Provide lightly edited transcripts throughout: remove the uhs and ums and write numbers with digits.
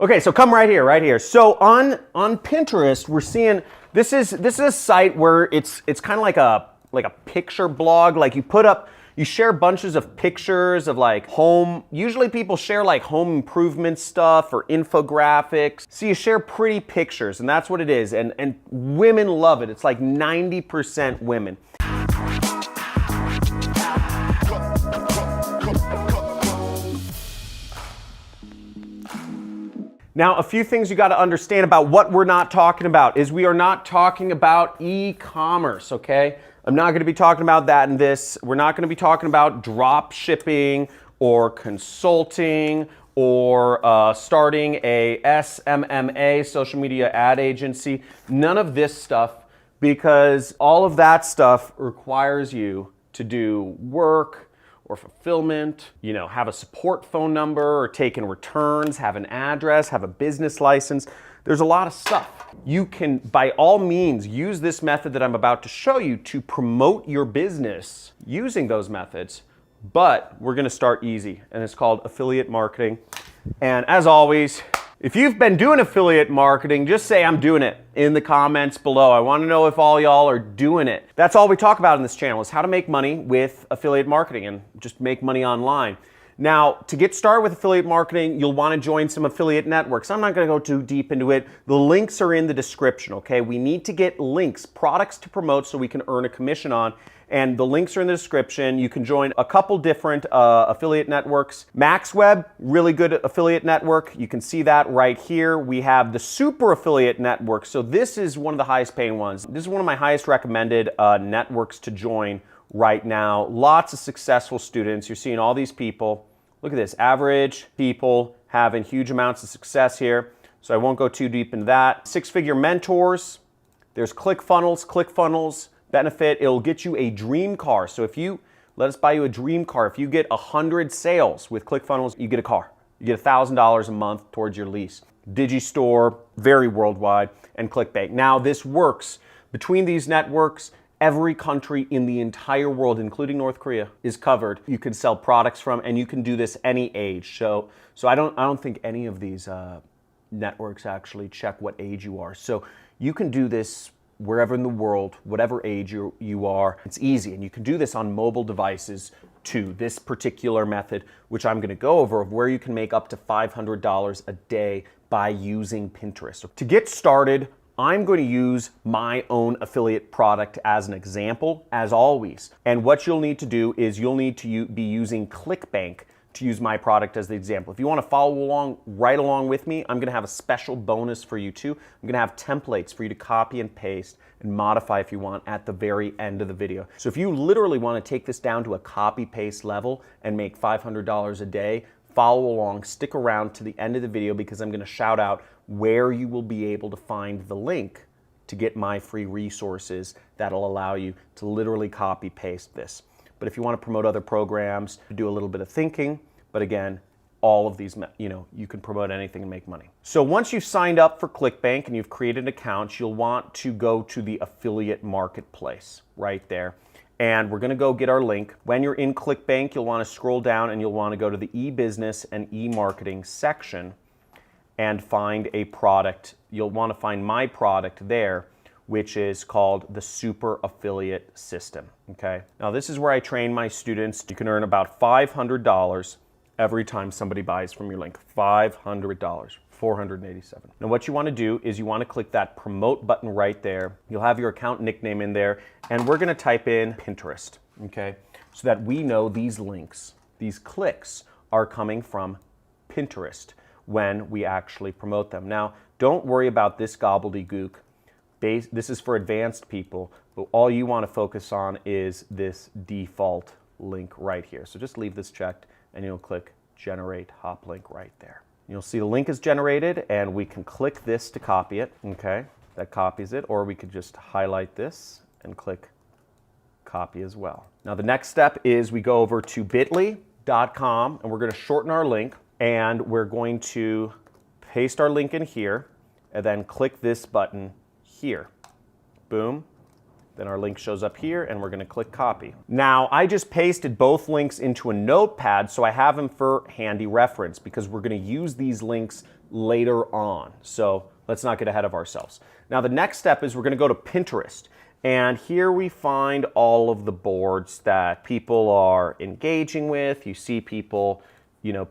Okay, so come right here, right here. So on Pinterest, we're seeing this is a site where it's kind of like a picture blog. Like you share bunches of pictures of like home. Usually people share like home improvement stuff or infographics. So you share pretty pictures, and that's what it is. And women love it. It's like 90% women. Now, a few things you got to understand about what we're not talking about is we are not talking about e-commerce, okay? I'm not going to be talking about that in this. We're not going to be talking about drop shipping or consulting or starting a SMMA, social media ad agency. None of this stuff, because all of that stuff requires you to do work or fulfillment, have a support phone number or take in returns, have an address, have a business license. There's a lot of stuff. You can, by all means, use this method that I'm about to show you to promote your business using those methods, but we're gonna start easy, and it's called affiliate marketing. And as always, if you've been doing affiliate marketing, just say I'm doing it in the comments below. I want to know if all y'all are doing it. That's all we talk about in this channel, is how to make money with affiliate marketing and just make money online. Now, to get started with affiliate marketing, you'll want to join some affiliate networks. I'm not going to go too deep into it. The links are in the description, okay? We need to get links, products to promote so we can earn a commission on. And the links are in the description. You can join a couple different affiliate networks. MaxWeb, really good affiliate network. You can see that right here. We have the Super Affiliate Network. So this is one of the highest paying ones. This is one of my highest recommended networks to join right now. Lots of successful students. You're seeing all these people. Look at this, average people having huge amounts of success here. So I won't go too deep into that. Six-figure mentors. There's ClickFunnels benefit. It'll get you a dream car. So if you let us buy you a dream car, if you get 100 sales with ClickFunnels, you get a car. You get $1,000 a month towards your lease. Digistore, very worldwide, and ClickBank. Now this works between these networks. Every country in the entire world, including North Korea, is covered. You can sell products from, and you can do this any age. So I don't think any of these networks actually check what age you are. So you can do this wherever in the world, whatever age you are. It's easy, and you can do this on mobile devices too. This particular method, which I'm going to go over, of where you can make up to $500 a day by using Pinterest. So to get started, I'm going to use my own affiliate product as an example, as always. And what you'll need to do is you'll need to be using ClickBank to use my product as the example. If you want to follow along, right along with me, I'm going to have a special bonus for you too. I'm going to have templates for you to copy and paste and modify if you want at the very end of the video. So if you literally want to take this down to a copy-paste level and make $500 a day, follow along, stick around to the end of the video, because I'm going to shout out where you will be able to find the link to get my free resources that'll allow you to literally copy-paste this. But if you want to promote other programs, do a little bit of thinking. But again, all of these, you can promote anything and make money. So once you've signed up for ClickBank and you've created an account, you'll want to go to the affiliate marketplace right there. And we're going to go get our link. When you're in ClickBank, you'll want to scroll down and you'll want to go to the e-business and e-marketing section and find a product. You'll want to find my product there, which is called the Super Affiliate System, okay? Now this is where I train my students. You can earn about $500 every time somebody buys from your link. $500, 487. Now what you want to do is you want to click that promote button right there. You'll have your account nickname in there, and we're going to type in Pinterest, okay? So that we know these links, these clicks are coming from Pinterest when we actually promote them. Now, don't worry about this gobbledygook. This is for advanced people, but all you want to focus on is this default link right here. So just leave this checked and you'll click generate hop link right there. You'll see the link is generated, and we can click this to copy it, okay? That copies it, or we could just highlight this and click copy as well. Now the next step is we go over to bit.ly.com and we're going to shorten our link, and we're going to paste our link in here and then click this button here. Boom. Then our link shows up here, and we're going to click copy. Now, I just pasted both links into a notepad, so I have them for handy reference, because we're going to use these links later on. So let's not get ahead of ourselves. Now the next step is we're going to go to Pinterest. And here we find all of the boards that people are engaging with. You see people,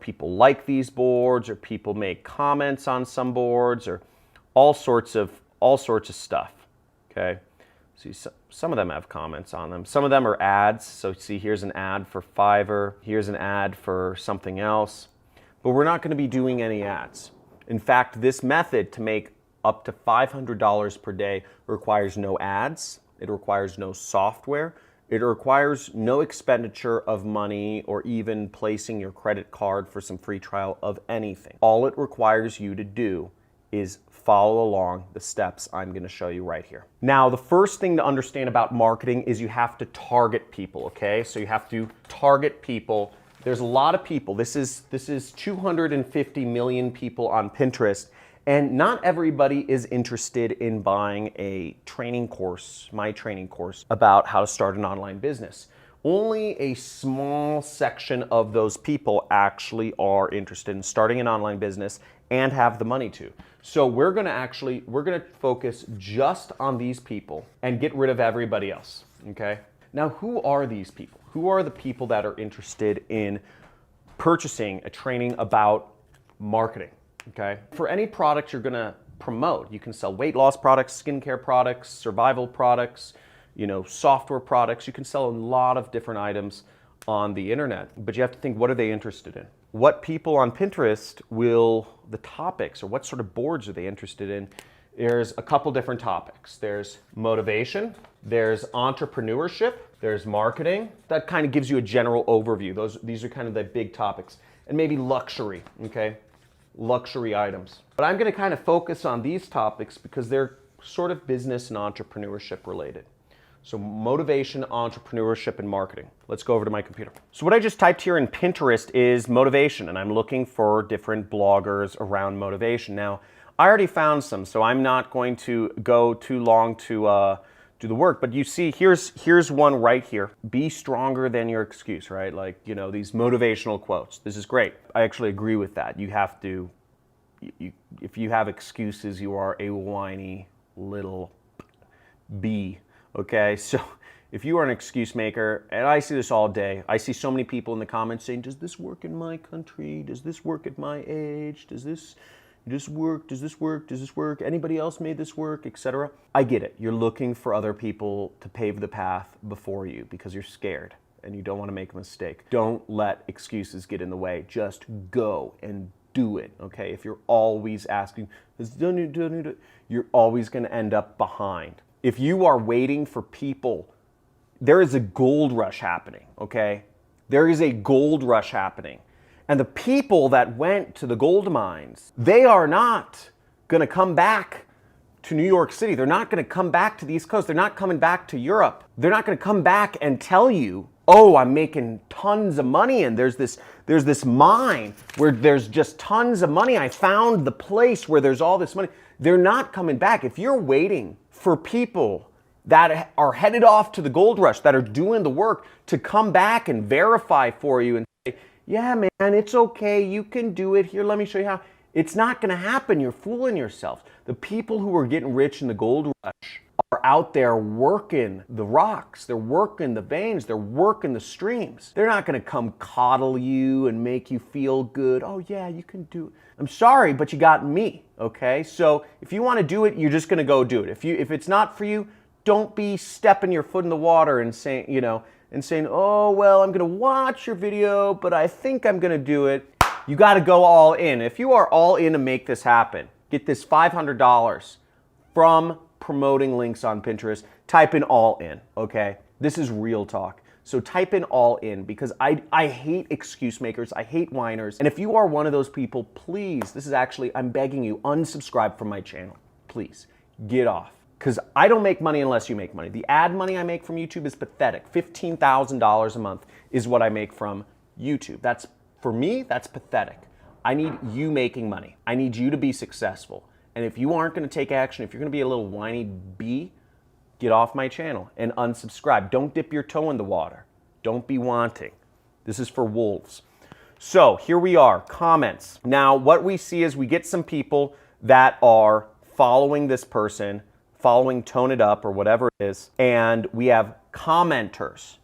people like these boards, or people make comments on some boards, or all sorts of stuff. Okay. See, some of them have comments on them. Some of them are ads. So see, here's an ad for Fiverr. Here's an ad for something else. But we're not going to be doing any ads. In fact, this method to make up to $500 per day requires no ads. It requires no software. It requires no expenditure of money or even placing your credit card for some free trial of anything. All it requires you to do is follow along the steps I'm going to show you right here. Now, the first thing to understand about marketing is you have to target people, okay? So you have to target people. There's a lot of people. This is 250 million people on Pinterest, and not everybody is interested in buying a training course, my training course, about how to start an online business. Only a small section of those people actually are interested in starting an online business and have the money to. So we're gonna focus just on these people and get rid of everybody else, okay? Now, who are these people? Who are the people that are interested in purchasing a training about marketing, okay? For any product you're gonna promote, you can sell weight loss products, skincare products, survival products, software products. You can sell a lot of different items on the internet, but you have to think, what are they interested in? What people on Pinterest the topics, or what sort of boards are they interested in? There's a couple different topics. There's motivation, there's entrepreneurship, there's marketing. That kind of gives you a general overview. These are kind of the big topics. And maybe luxury, okay? Luxury items. But I'm gonna kind of focus on these topics because they're sort of business and entrepreneurship related. So motivation, entrepreneurship, and marketing. Let's go over to my computer. So what I just typed here in Pinterest is motivation, and I'm looking for different bloggers around motivation. Now, I already found some, so I'm not going to go too long to do the work, but you see, here's one right here. Be stronger than your excuse, right? Like, these motivational quotes. This is great. I actually agree with that. You have to, if you have excuses, you are a whiny little bee. Okay, so if you are an excuse maker, and I see this all day, I see so many people in the comments saying, does this work in my country? Does this work at my age? Does this work? Does this work? Does this work? Anybody else made this work, etc.? I get it. You're looking for other people to pave the path before you because you're scared and you don't want to make a mistake. Don't let excuses get in the way. Just go and do it, okay? If you're always asking, you're always going to end up behind. If you are waiting for people, there is a gold rush happening, okay? There is a gold rush happening. And the people that went to the gold mines, they are not gonna come back to New York City. They're not gonna come back to the East Coast. They're not coming back to Europe. They're not gonna come back and tell you, oh, I'm making tons of money and there's this mine where there's just tons of money. I found the place where there's all this money. They're not coming back. If you're waiting for people that are headed off to the gold rush, that are doing the work to come back and verify for you and say, yeah, man, it's okay, you can do it. Here, let me show you how. It's not gonna happen. You're fooling yourself. The people who are getting rich in the gold rush are out there working the rocks. They're working the veins. They're working the streams. They're not gonna come coddle you and make you feel good. Oh yeah, you can do it. I'm sorry, but you got me, okay? So if you wanna do it, you're just gonna go do it. If it's not for you, don't be stepping your foot in the water and saying, oh, well, I'm gonna watch your video, but I think I'm gonna do it. You gotta go all in. If you are all in to make this happen, get this $500 from promoting links on Pinterest, type in all in, okay? This is real talk. So type in all in because I hate excuse makers, I hate whiners. And if you are one of those people, please, I'm begging you, unsubscribe from my channel. Please, get off. Because I don't make money unless you make money. The ad money I make from YouTube is pathetic. $15,000 a month is what I make from YouTube. For me, that's pathetic. I need you making money. I need you to be successful. And if you aren't gonna take action, if you're gonna be a little whiny bee, get off my channel and unsubscribe. Don't dip your toe in the water. Don't be wanting. This is for wolves. So here we are, comments. Now what we see is we get some people that are following this person, following Tone It Up or whatever it is, and we have commenters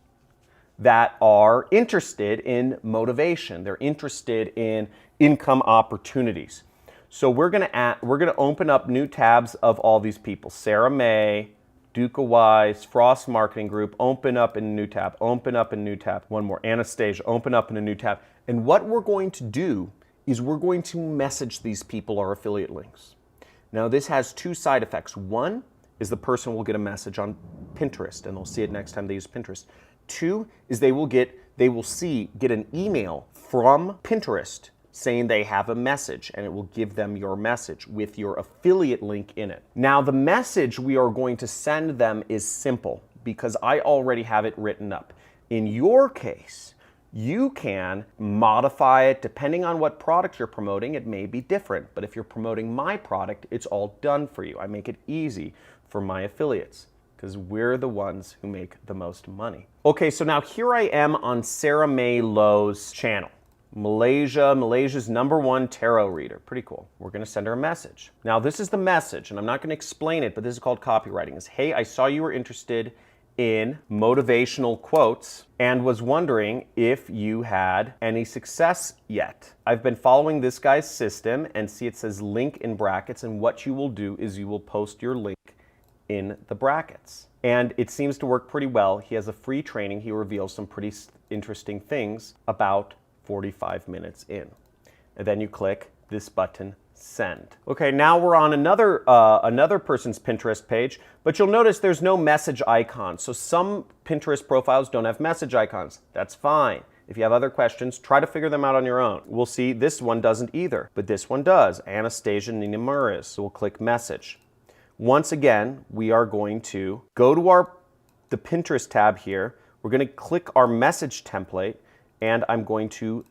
that are interested in motivation. They're interested in income opportunities. So we're gonna open up new tabs of all these people. Sarah May, Duca Wise, Frost Marketing Group, open up in a new tab, open up in a new tab. One more, Anastasia, open up in a new tab. And what we're going to do is we're going to message these people our affiliate links. Now this has two side effects. One is the person will get a message on Pinterest and they'll see it next time they use Pinterest. Two is they will get an email from Pinterest saying they have a message, and it will give them your message with your affiliate link in it. Now the message we are going to send them is simple because I already have it written up. In your case, you can modify it depending on what product you're promoting. It may be different, but if you're promoting my product, it's all done for you. I make it easy for my affiliates because we're the ones who make the most money. Okay, so now here I am on Sarah May Lowe's channel. Malaysia's #1 tarot reader. Pretty cool. We're gonna send her a message. Now this is the message, and I'm not gonna explain it, but this is called copywriting. It's, hey, I saw you were interested in motivational quotes and was wondering if you had any success yet. I've been following this guy's system and see it says link in brackets, and what you will do is you will post your link in the brackets. And it seems to work pretty well. He has a free training. He reveals some pretty interesting things about 45 minutes in. And then you click this button, send. Okay, now we're on another person's Pinterest page, but you'll notice there's no message icon. So some Pinterest profiles don't have message icons. That's fine. If you have other questions, try to figure them out on your own. We'll see this one doesn't either, but this one does. Anastasia Nina Murris. So we'll click message. Once again, we are going to go to the Pinterest tab here. We're going to click our message template, and I'm going to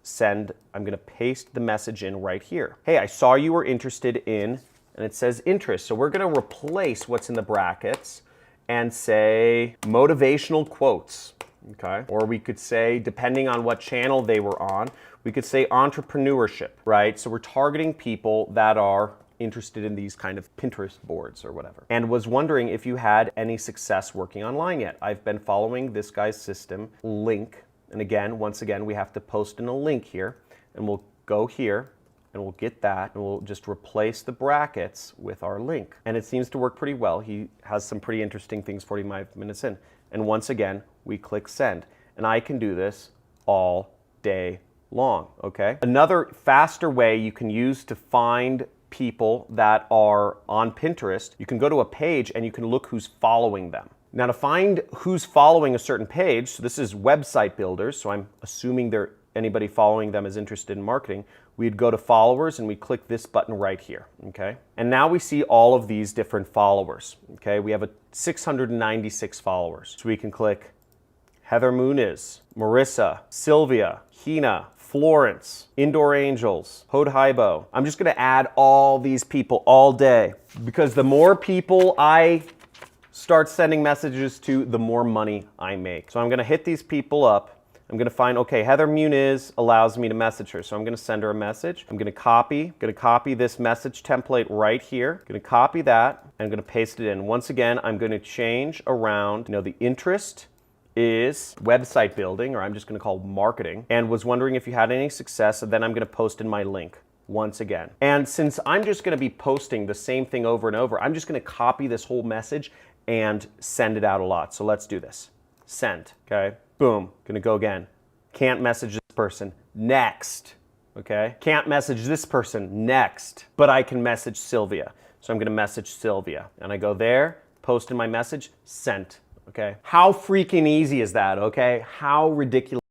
paste the message in right here. Hey, I saw you were interested in, and it says interest. So we're going to replace what's in the brackets and say motivational quotes. Okay. Or we could say, depending on what channel they were on, we could say entrepreneurship, right? So we're targeting people that are interested in these kind of Pinterest boards or whatever, and was wondering if you had any success working online yet. I've been following this guy's system link, and again, once again, we have to post in a link here, and we'll go here and we'll get that, and we'll just replace the brackets with our link. And it seems to work pretty well. He has some pretty interesting things 45 minutes in. And once again, we click send. And I can do this all day long, okay? Another faster way you can use to find people that are on Pinterest, you can go to a page and you can look who's following them. Now to find who's following a certain page, so this is website builders, so I'm assuming anybody following them is interested in marketing, we'd go to followers and we click this button right here, okay? And now we see all of these different followers, okay? We have 696 followers. So we can click Heather Muniz, Marissa, Sylvia, Hina, Florence, Indoor Angels, Hodhaibo. I'm just gonna add all these people all day because the more people I start sending messages to, the more money I make. So I'm gonna hit these people up. I'm gonna find, okay, Heather Muniz allows me to message her. So I'm gonna send her a message. I'm gonna copy this message template right here. I'm gonna copy that and I'm gonna paste it in. Once again, I'm gonna change around, the interest is website building, or I'm just gonna call marketing, and was wondering if you had any success, and then I'm gonna post in my link once again. And since I'm just gonna be posting the same thing over and over, I'm just gonna copy this whole message and send it out a lot. So let's do this. Send, okay? Boom, gonna go again. Can't message this person, next, okay? Can't message this person, next, but I can message Sylvia. So I'm gonna message Sylvia, and I go there, post in my message, sent. Okay. How freaking easy is that, okay? How ridiculous